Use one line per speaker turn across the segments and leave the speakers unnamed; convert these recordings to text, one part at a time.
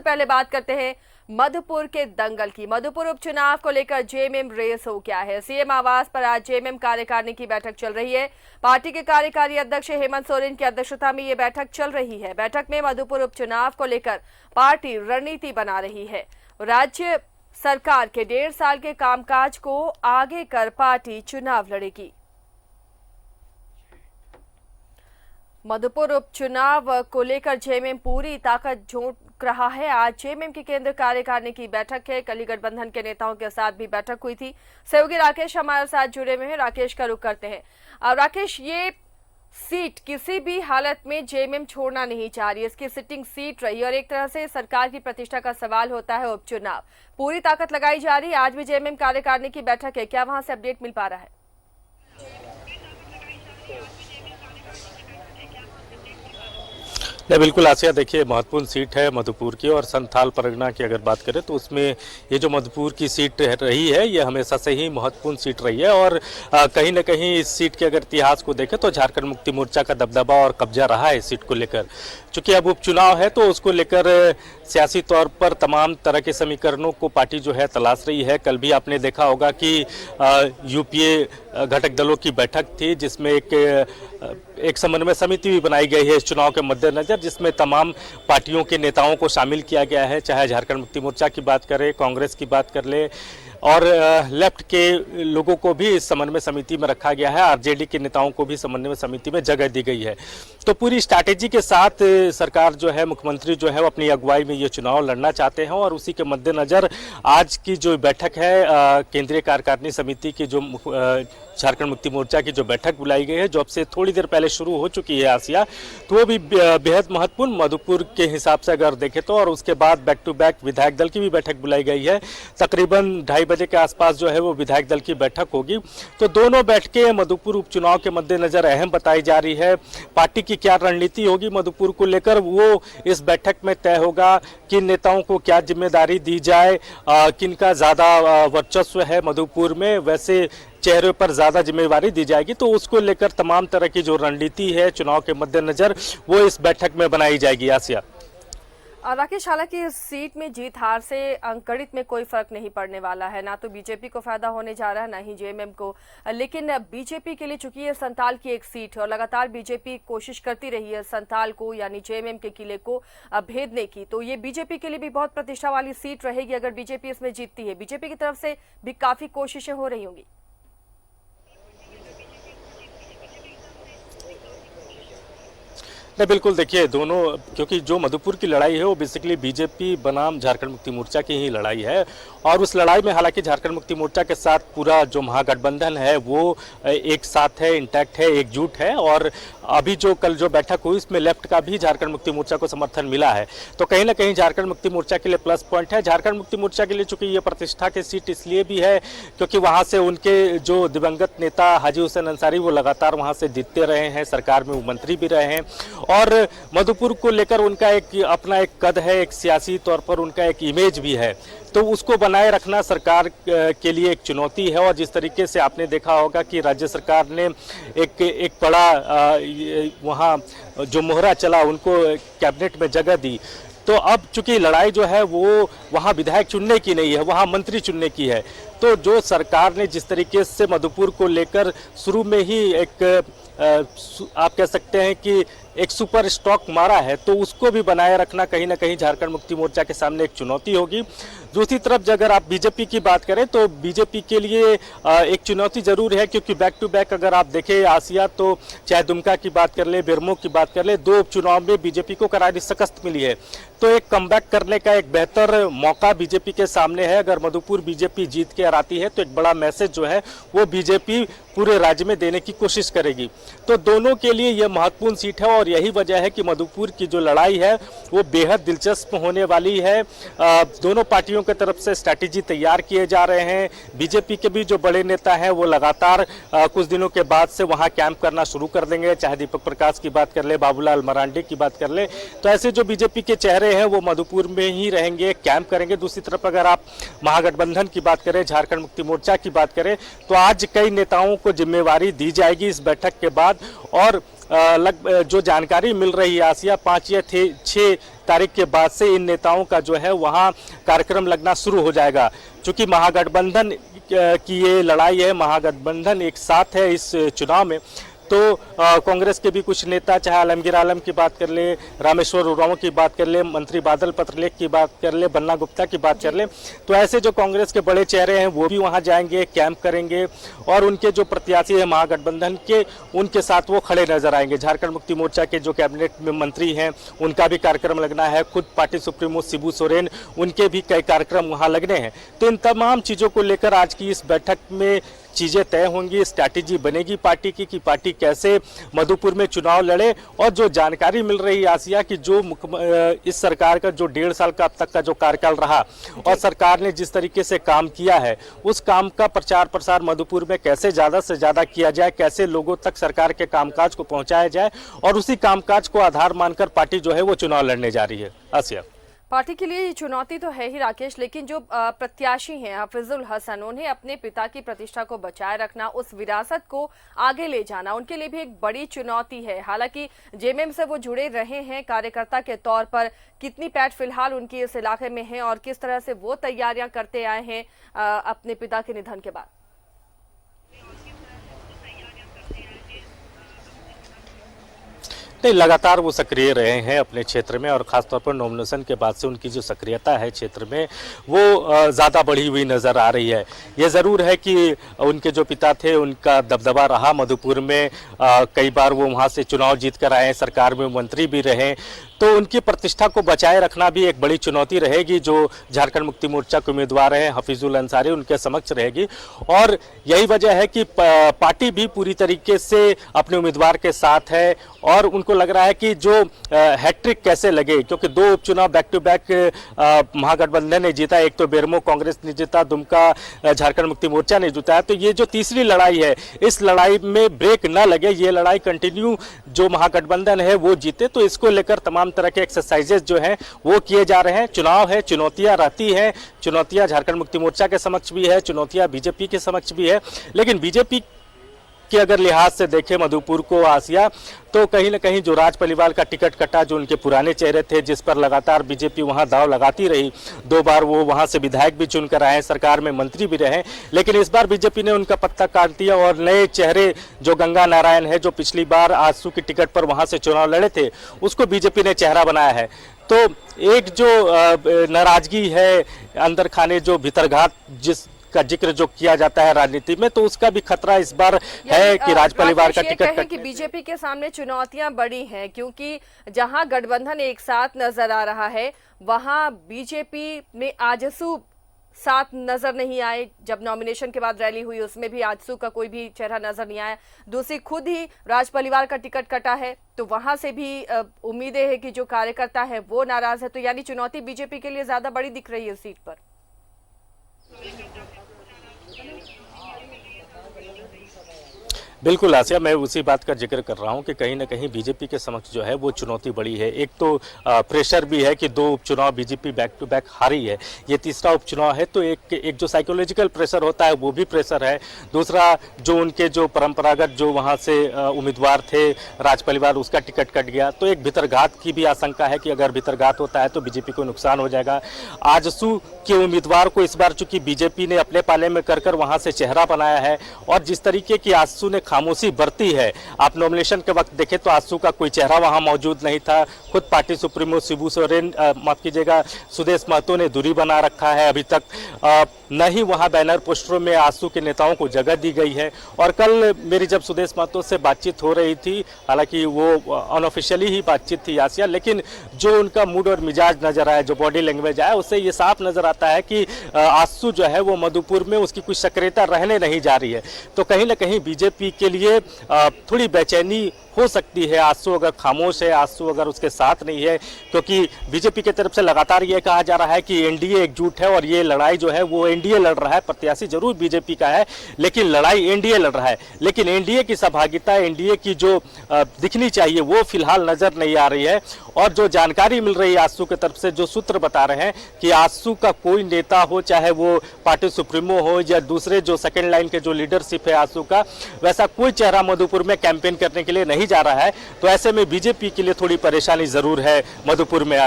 सबसे पहले बात करते हैं मधुपुर के दंगल की। मधुपुर उपचुनाव को लेकर जेएमएम रेस हो गया है। सीएम आवास पर आज जेएमएम कार्यकारिणी की बैठक चल रही है। पार्टी के कार्यकारी अध्यक्ष हेमंत सोरेन की अध्यक्षता में ये बैठक चल रही है। बैठक में मधुपुर उपचुनाव को लेकर पार्टी रणनीति बना रही है। राज्य सरकार के 1.5 साल के कामकाज को आगे कर पार्टी चुनाव लड़ेगी। मधुपुर उपचुनाव को लेकर जेएमएम पूरी ताकत झोंक रहा है। आज जेएमएम की केंद्र कार्यकारिणी की बैठक है। कल गठबंधन के नेताओं के साथ भी बैठक हुई थी। सहयोगी राकेश हमारे साथ जुड़े हुए हैं। राकेश का रुख करते हैं। राकेश, ये सीट किसी भी हालत में जेएमएम छोड़ना नहीं चाह रही, इसकी सिटिंग सीट रही और एक तरह से सरकार की प्रतिष्ठा का सवाल होता है। उपचुनाव पूरी ताकत लगाई जा रही है। आज भी जेएमएम कार्यकारिणी की बैठक है, क्या वहां से अपडेट मिल पा रहा है?
नहीं, बिल्कुल आसिया, देखिए महत्वपूर्ण सीट है मधुपुर की, और संथाल परगना की अगर बात करें तो उसमें ये जो मधुपुर की सीट रही है ये हमेशा से ही महत्वपूर्ण सीट रही है। और कहीं ना कहीं इस सीट के अगर इतिहास को देखें तो झारखंड मुक्ति मोर्चा का दबदबा और कब्जा रहा है इस सीट को लेकर। चूंकि अब उपचुनाव है तो उसको लेकर सियासी तौर पर तमाम तरह के समीकरणों को पार्टी जो है तलाश रही है। कल भी आपने देखा होगा कि यूपीए घटक दलों की बैठक थी जिसमें एक समन्वय समिति भी बनाई गई है इस चुनाव के मद्देनजर, जिसमें तमाम पार्टियों के नेताओं को शामिल किया गया है। चाहे झारखंड मुक्ति मोर्चा की बात करें, कांग्रेस की बात कर ले, और लेफ्ट के लोगों को भी इस समन्वय समिति में रखा गया है। आरजेडी के नेताओं को भी समन्वय समिति में जगह दी गई है। तो पूरी स्ट्रैटेजी के साथ सरकार जो है, मुख्यमंत्री जो है वो अपनी अगुवाई में ये चुनाव लड़ना चाहते हैं। और उसी के मद्देनजर आज की जो बैठक है केंद्रीय कार्यकारिणी समिति की, जो झारखंड मुक्ति मोर्चा की जो बैठक बुलाई गई है, जो अब से थोड़ी देर पहले शुरू हो चुकी है आसिया, तो वो भी बेहद महत्वपूर्ण मधुपुर के हिसाब से अगर देखें तो। और उसके बाद बैक टू बैक विधायक दल की भी बैठक बुलाई गई है। तकरीबन 2:30 बजे के आसपास जो है वो विधायक दल की बैठक होगी। तो दोनों बैठकें मधुपुर उपचुनाव के मद्देनजर अहम बताई जा रही है। पार्टी की क्या रणनीति होगी मधुपुर को लेकर, वो इस बैठक में तय होगा। किन नेताओं को क्या जिम्मेदारी दी जाए, किनका ज़्यादा वर्चस्व है मधुपुर में, वैसे चेहरे पर ज़्यादा जिम्मेवारी दी जाएगी। तो उसको लेकर तमाम तरह की जो रणनीति है चुनाव के मद्देनजर वो इस बैठक में बनाई जाएगी। आसिया,
राकेश, हालांकि इस सीट में जीत हार से अंकगणित में कोई फर्क नहीं पड़ने वाला है, ना तो बीजेपी को फायदा होने जा रहा है ना ही जेएमएम को। लेकिन बीजेपी के लिए चूंकि ये संथाल की एक सीट है और लगातार बीजेपी कोशिश करती रही है संथाल को यानी जेएमएम के किले को भेदने की, तो ये बीजेपी के लिए भी बहुत प्रतिष्ठा वाली सीट रहेगी अगर बीजेपी इसमें जीतती है। बीजेपी की तरफ से भी काफी कोशिशें हो रही होंगी।
नहीं, बिल्कुल, देखिए दोनों, क्योंकि जो मधुपुर की लड़ाई है वो बेसिकली बीजेपी बनाम झारखंड मुक्ति मोर्चा की ही लड़ाई है। और उस लड़ाई में हालांकि झारखंड मुक्ति मोर्चा के साथ पूरा जो महागठबंधन है वो एक साथ है, इंटैक्ट है, एकजुट है। और अभी जो कल जो बैठक हुई उसमें लेफ्ट का भी झारखंड मुक्ति मोर्चा को समर्थन मिला है। तो कहीं ना कहीं झारखंड मुक्ति मोर्चा के लिए प्लस पॉइंट है। झारखंड मुक्ति मोर्चा के लिए चूंकि ये प्रतिष्ठा की सीट इसलिए भी है क्योंकि वहाँ से उनके जो दिवंगत नेता हाजी हुसैन अंसारी वो लगातार वहाँ से जीतते रहे हैं, सरकार में वो मंत्री भी रहे हैं। और मधुपुर को लेकर उनका एक अपना एक कद है, एक सियासी तौर पर उनका एक इमेज भी है। तो उसको बनाए रखना सरकार के लिए एक चुनौती है। और जिस तरीके से आपने देखा होगा कि राज्य सरकार ने एक बड़ा वहाँ जो मोहरा चला उनको कैबिनेट में जगह दी। तो अब चूंकि लड़ाई जो है वो वहाँ विधायक चुनने की नहीं है, वहाँ मंत्री चुनने की है। तो जो सरकार ने जिस तरीके से मधुपुर को लेकर शुरू में ही एक आप कह सकते हैं कि एक सुपर स्टॉक मारा है, तो उसको भी बनाए रखना कहीं ना कहीं झारखंड मुक्ति मोर्चा के सामने एक चुनौती होगी। दूसरी तरफ अगर आप बीजेपी की बात करें तो बीजेपी के लिए एक चुनौती जरूर है, क्योंकि बैक टू बैक अगर आप देखें आसिया, तो चाहे दुमका की बात कर ले, बेरमो की बात कर ले, 2 उपचुनाव में बीजेपी को करारी शिकस्त मिली है। तो एक कमबैक करने का एक बेहतर मौका बीजेपी के सामने है। अगर मधुपुर बीजेपी जीत के आती है तो एक बड़ा मैसेज जो है वो बीजेपी पूरे राज्य में देने की कोशिश करेगी। तो दोनों के लिए यह महत्वपूर्ण सीट है और यही वजह है कि मधुपुर की जो लड़ाई है वो बेहद दिलचस्प होने वाली है। दोनों पार्टियों की तरफ से स्ट्रैटेजी तैयार किए जा रहे हैं। बीजेपी के भी जो बड़े नेता हैं वो लगातार कुछ दिनों के बाद से वहां कैंप करना शुरू कर देंगे। चाहे दीपक प्रकाश की बात कर ले, बाबूलाल मरांडी की बात कर ले, तो ऐसे जो बीजेपी के चेहरे हैं वो मधुपुर में ही रहेंगे, कैंप करेंगे। दूसरी तरफ अगर आप महागठबंधन की बात करें, झारखंड मुक्ति मोर्चा की बात करें, तो आज कई नेताओं को जिम्मेवारी दी जाएगी इस बैठक के बाद। और जो जानकारी मिल रही है आसिया 5 या 6 तारीख के बाद से इन नेताओं का जो है वहाँ कार्यक्रम लगना शुरू हो जाएगा। चूंकि महागठबंधन की ये लड़ाई है, महागठबंधन एक साथ है इस चुनाव में, तो कांग्रेस के भी कुछ नेता, चाहे आलमगीर आलम की बात कर ले, रामेश्वर उरांव की बात कर ले, मंत्री बादल पत्रलेख की बात कर ले, बन्ना गुप्ता की बात कर ले, तो ऐसे जो कांग्रेस के बड़े चेहरे हैं वो भी वहां जाएंगे, कैंप करेंगे और उनके जो प्रत्याशी है महागठबंधन के, उनके साथ वो खड़े नजर आएंगे। झारखंड मुक्ति मोर्चा के जो कैबिनेट में मंत्री हैं उनका भी कार्यक्रम लगना है, खुद पार्टी सुप्रीमो शिबू सोरेन, उनके भी कई कार्यक्रम वहां लगने हैं। तो इन तमाम चीजों को लेकर आज की इस बैठक में चीजें तय होंगी, स्ट्रैटेजी बनेगी पार्टी की कि पार्टी कैसे मधुपुर में चुनाव लड़े। और जो जानकारी मिल रही है आसिया कि जो इस सरकार का जो 1.5 साल का अब तक का जो कार्यकाल रहा और सरकार ने जिस तरीके से काम किया है, उस काम का प्रचार प्रसार मधुपुर में कैसे ज्यादा से ज्यादा किया जाए, कैसे लोगों तक सरकार के कामकाज को पहुंचाया जाए और उसी कामकाज को आधार मानकर पार्टी जो है वो चुनाव लड़ने जा रही है। आसिया,
पार्टी के लिए ये चुनौती तो है ही राकेश, लेकिन जो प्रत्याशी हैं हफीजुल हसन, उन्हें अपने पिता की प्रतिष्ठा को बचाए रखना, उस विरासत को आगे ले जाना उनके लिए भी एक बड़ी चुनौती है। हालांकि जेएमएम से वो जुड़े रहे हैं कार्यकर्ता के तौर पर, कितनी पैठ फिलहाल उनकी इस इलाके में है और किस तरह से वो तैयारियां करते आए हैं अपने पिता के निधन के बाद।
नहीं, लगातार वो सक्रिय रहे हैं अपने क्षेत्र में और खासतौर पर नॉमिनेशन के बाद से उनकी जो सक्रियता है क्षेत्र में वो ज़्यादा बढ़ी हुई नज़र आ रही है। ये ज़रूर है कि उनके जो पिता थे उनका दबदबा रहा मधुपुर में, कई बार वो वहाँ से चुनाव जीत कर आए, सरकार में मंत्री भी रहे, तो उनकी प्रतिष्ठा को बचाए रखना भी एक बड़ी चुनौती रहेगी जो झारखंड मुक्ति मोर्चा के उम्मीदवार हैं हफीजुल अंसारी, उनके समक्ष रहेगी। और यही वजह है कि पार्टी भी पूरी तरीके से अपने उम्मीदवार के साथ है और उनको लग रहा है कि जो हैट्रिक कैसे लगे, क्योंकि 2 उपचुनाव बैक टू बैक महागठबंधन ने जीता, एक तो बेरमो कांग्रेस ने जीता, दुमका झारखंड मुक्ति मोर्चा ने जीता है। तो ये जो तीसरी लड़ाई है, इस लड़ाई में ब्रेक न लगे, ये लड़ाई कंटिन्यू जो महागठबंधन है वो जीते, तो इसको लेकर तमाम तरह के एक्सरसाइजेस जो हैं वो किए जा रहे हैं। चुनाव है, चुनौतियां रहती हैं, चुनौतियां झारखंड मुक्ति मोर्चा के समक्ष भी है, चुनौतियां बीजेपी के समक्ष भी है, लेकिन बीजेपी के अगर लिहाज से देखें मधुपुर को आसिया, तो कहीं न कहीं जो राज परिवार का टिकट कटा, जो उनके पुराने चेहरे थे जिस पर लगातार बीजेपी वहां दाव लगाती रही, 2 बार वो वहां से विधायक भी चुनकर आए, सरकार में मंत्री भी रहे, लेकिन इस बार बीजेपी ने उनका पत्ता काट दिया और नए चेहरे जो गंगा नारायण है, जो पिछली बार आजसू की टिकट पर वहां से चुनाव लड़े थे, उसको बीजेपी ने चेहरा बनाया है। तो एक जो नाराजगी है अंदर खाने, जो भीतरघात जिस का जिक्र जो किया जाता है राजनीति में, तो उसका भी खतरा इस बार है कि राज परिवार का टिकट
कि बीजेपी के सामने चुनौतियां बड़ी हैं, क्योंकि जहां गठबंधन एक साथ नजर आ रहा है वहां बीजेपी में आजसू साथ नजर नहीं आए। जब नॉमिनेशन के बाद रैली हुई उसमें भी आजसू का कोई भी चेहरा नजर नहीं आया। दूसरी, खुद ही राज परिवार का टिकट कटा है, तो वहां से भी उम्मीदें है कि जो कार्यकर्ता है वो नाराज है। तो यानी चुनौती बीजेपी के लिए ज्यादा बड़ी दिख रही है उस सीट पर।
बिल्कुल आसिया, मैं उसी बात का जिक्र कर रहा हूं कि कहीं ना कहीं बीजेपी के समक्ष जो है वो चुनौती बड़ी है। एक तो प्रेशर भी है कि 2 उपचुनाव बीजेपी बैक टू बैक हारी है, ये तीसरा उपचुनाव है, तो एक जो साइकोलॉजिकल प्रेशर होता है वो भी प्रेशर है। दूसरा, जो उनके जो परंपरागत जो वहां से उम्मीदवार थे राज परिवार, उसका टिकट कट गया, तो एक भीतरघात की भी आशंका है कि अगर भीतरघात होता है तो बीजेपी को नुकसान हो जाएगा। आजसू के उम्मीदवार को इस बार चूंकि बीजेपी ने अपने पाले में कर वहां से चेहरा बनाया है और जिस तरीके की आजसू ने खामोशी बरती है, आप नॉमिनेशन के वक्त देखें तो आजसू का कोई चेहरा वहां मौजूद नहीं था। खुद पार्टी सुप्रीमो शिबू सोरेन, माफ कीजिएगा, सुदेश महतो ने दूरी बना रखा है अभी तक, न ही वहां बैनर पोस्टरों में आजसू के नेताओं को जगह दी गई है। और कल मेरी जब सुदेश महतो से बातचीत हो रही थी, हालांकि वो अनऑफिशियली ही बातचीत थी आसिया, लेकिन जो उनका मूड और मिजाज नजर आया, जो बॉडी लैंग्वेज आया, उससे ये साफ नजर आता है कि आजसू जो है वो मधुपुर में उसकी कुछ सक्रियता रहने नहीं जा रही है। तो कहीं ना कहीं बीजेपी के लिए थोड़ी बेचैनी हो सकती है। आजसू अगर खामोश है, आजसू अगर उसके साथ नहीं है, क्योंकि बीजेपी की तरफ से लगातार ये कहा जा रहा है कि एनडीए एकजुट है और ये लड़ाई जो है वो एनडीए लड़ रहा है, प्रत्याशी जरूर बीजेपी का है लेकिन लड़ाई एनडीए लड़ रहा है। लेकिन एनडीए की सहभागिता, एनडीए की जो दिखनी चाहिए वो फिलहाल नजर नहीं आ रही है। और जो जानकारी मिल रही है आजसू की तरफ से, जो सूत्र बता रहे हैं कि आजसू का कोई नेता हो, चाहे वो पार्टी सुप्रीमो हो या दूसरे जो सेकेंड लाइन के जो लीडरशिप है आजसू का, वैसा कोई चेहरा मधुपुर में कैंपेन करने के लिए नहीं नहीं जा रहा है, तो ऐसे में बीजेपी के लिए थोड़ी परेशानी जरूर है मधुपुर में।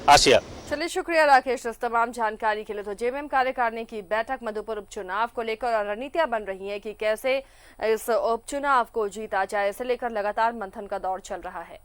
आशिया।
चलिए, शुक्रिया राकेश इस तमाम जानकारी के लिए। तो जेएमएम कार्यकारिणी की बैठक मधुपुर उपचुनाव को लेकर और रणनीतियां बन रही हैं कि कैसे इस उपचुनाव को जीता जाए, इसे लेकर लगातार मंथन का दौर चल रहा है।